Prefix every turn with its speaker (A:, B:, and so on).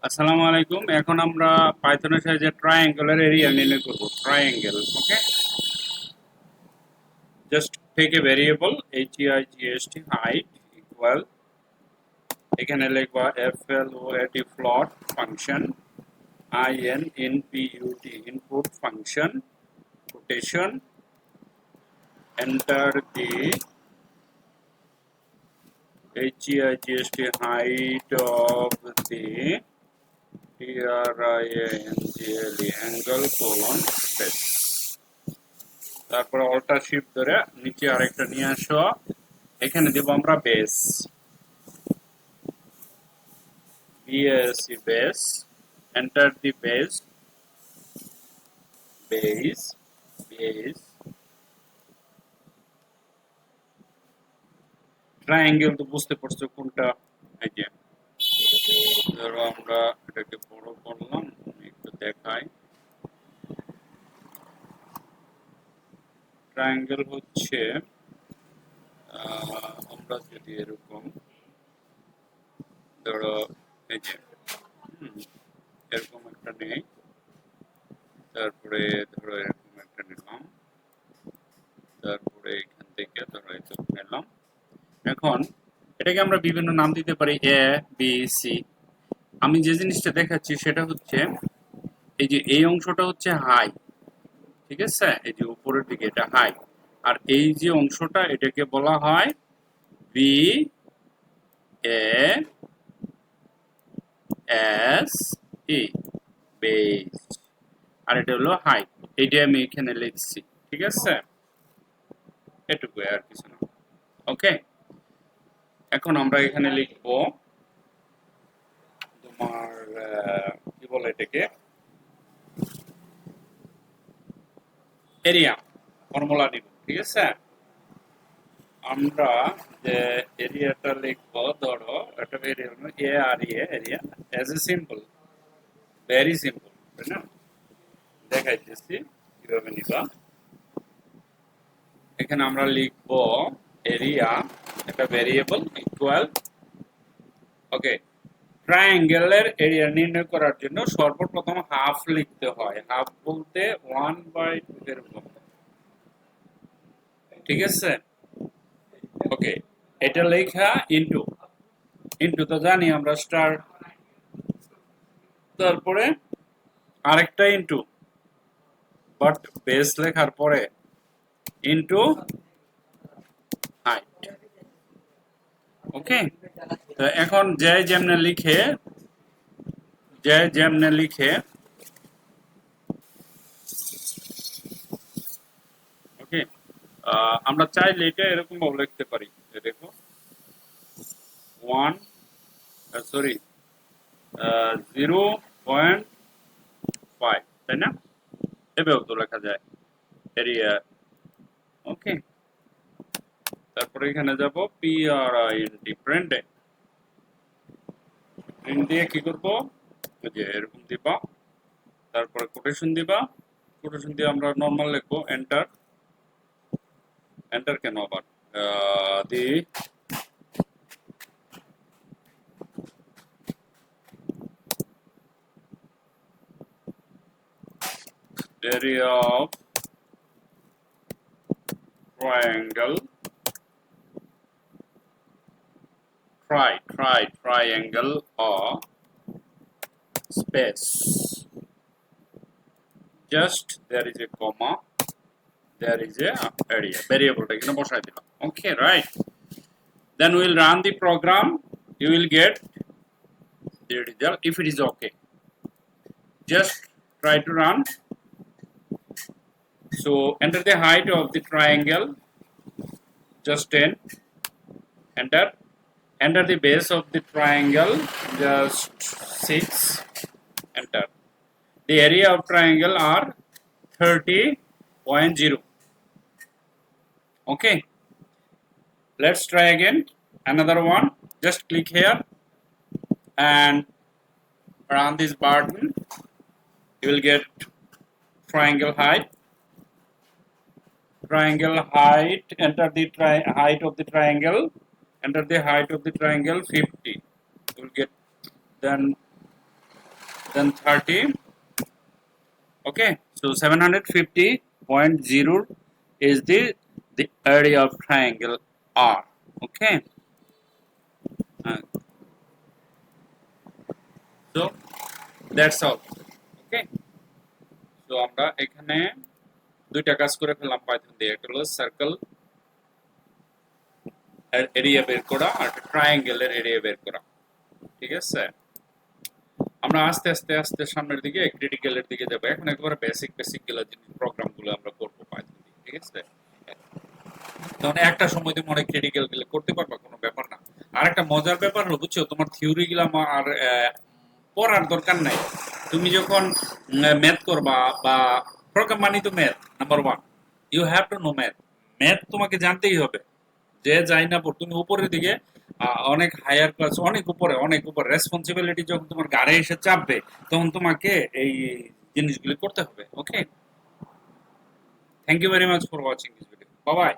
A: আসসালামু আলাইকুম। এখন আমরা পাইথনের সাহায্যে ট্রায়াঙ্গেলের এরিয়া নির্ণয় করব। Triangle, okay. Just take a variable HEIGST height equal, এখানে লিখবা FLOAT float function, INPUT input function, quotation, enter the HEIGST height of the TRIANGLE angle colon space। তারপরে অল্টার শিফট ধরে নিচে আরেকটা নিয়ে আসো, এখানে দেব আমরা base, BASE base, enter the base, base base triangle তো বুঝতে পারছো কোনটা। এই যে ধরো আমরা এটাকে বড় করলাম, একটু দেখাই। ট্রায়াঙ্গেল হচ্ছে আমরা যদি এরকম ধরো, এই যে এরকম একটা নেই, তারপরে ধরো এরকম একটা নিলাম, তারপরে এখান থেকে ধরো এটা নিলাম। এখন এটাকে আমরা বিভিন্ন নাম দিতে পারি, এ বি সি। আমি যে জিনিসটা দেখাচ্ছি সেটা হচ্ছে এই যে এই অংশটা হচ্ছে হাই, ঠিক আছে, এই যে উপরের দিকে এটা হাই, আর এই যে অংশটা এটাকে বলা হয় B A S E, base, আর এটা হলো হাইট। এইটা আমি এখানে লিখছি, ঠিক আছে, এটুকু আর কিছু না। ওকে, এখন আমরা এখানে লিখব তোমার কি বলে এটাকে, এরিয়া ফর্মুলা নিব, ঠিক আছে। আমরা যে এরিয়াটা লিখবো, ধরো একটা ভেরিয়েবল এ আর area as a simple, very simple, তাই না? দেখাইতেছি কিভাবে নিবা। এখানে আমরা লিখব এরিয়া, একটা ভেরিয়েবল ইকুয়াল, ওকে। ট্রায়াঙ্গেলের এরিয়া নির্ণয় করার জন্য সর্বপ্রথম হাফ লিখতে হয়। হাফ বলতে 1/2 এরকম, ঠিক আছে, ওকে। এটা লেখা ইনটু, ইনটু তো জানি আমরা স্টার, তারপরে আরেকটা ইনটু, বাট বেস লেখার পরে ইনটু হাইট, ওকে। তো এখন যে যেমনে লিখে, যে যেমনে লিখে, ওকে। আমরা চাইলে এটা এরকম ভাবে লিখতে পারি, দেখো 1 সরি 0.5, তাই না? এভাবেও তো লেখা যায় এরিয়া, ওকে। তারপরে এখানে যাব PRINT, প্রিন্টে, প্রিন্ট দিয়ে কি করব, যে এরকম দিবা, তারপরে কোটেশন দিবা, কোটেশন দিয়ে আমরা নরমাল লিখবো এন্টার, এন্টার কেন আবার দি area of triangle, triangle or space, just there is a comma, there is a area, variable টা এখানে বসাই দিলাম, okay, right? Then we will run the program, you will get the result if it is okay. Just try to run. So enter the height of the triangle, just 10, enter, enter the base of the triangle, just 6, enter. The area of triangle are 30.0, okay. Let's try again, another one. Just click here and run this button, you will get triangle height, enter the height of the triangle, enter the height of the triangle 50, you will get, then then 30. Okay, so 750.0 is the area of triangle R. Okay, uh, so that's all. Okay, so আমরা এখানে দুইটা কাজ করে ফেললাম Python দিয়ে, একটা হলো circle এর এরিয়া বের করা আর একটা ট্রায়াঙ্গেলের এরিয়া বের করা। ঠিক আছে, আমরা আস্তে আস্তে আস্তে সামনের দিকে ক্রিটিক্যালের দিকে যাবো। এখন একবারে বেসিক বেসিক গুলো জিনিস প্রোগ্রামগুলো আমরা করবো পাইথন দিয়ে। ঠিক আছে, তখন একটা সময় তুমি অনেক ক্রিটিক্যাল গুলো করতে পারবা, কোনো ব্যাপার না। আর একটা মজার ব্যাপার হলো বুঝছো, তোমার থিওরি গুলো আর পড়ার দরকার নাই। তুমি যখন ম্যাথ করবা বা প্রোগ্রাম মানি তো math, number one you have to know math. Math তোমাকে জানতেই হবে। যে যাই না পড়, তুমি উপরের দিকে অনেক হায়ার ক্লাস, অনেক উপরে রেসপন্সিবিলিটি যখন তোমার গাড়ে এসে চাপবে, তখন তোমাকে এই জিনিসগুলি করতে হবে। Okay, thank you very much for watching this video. Bye by.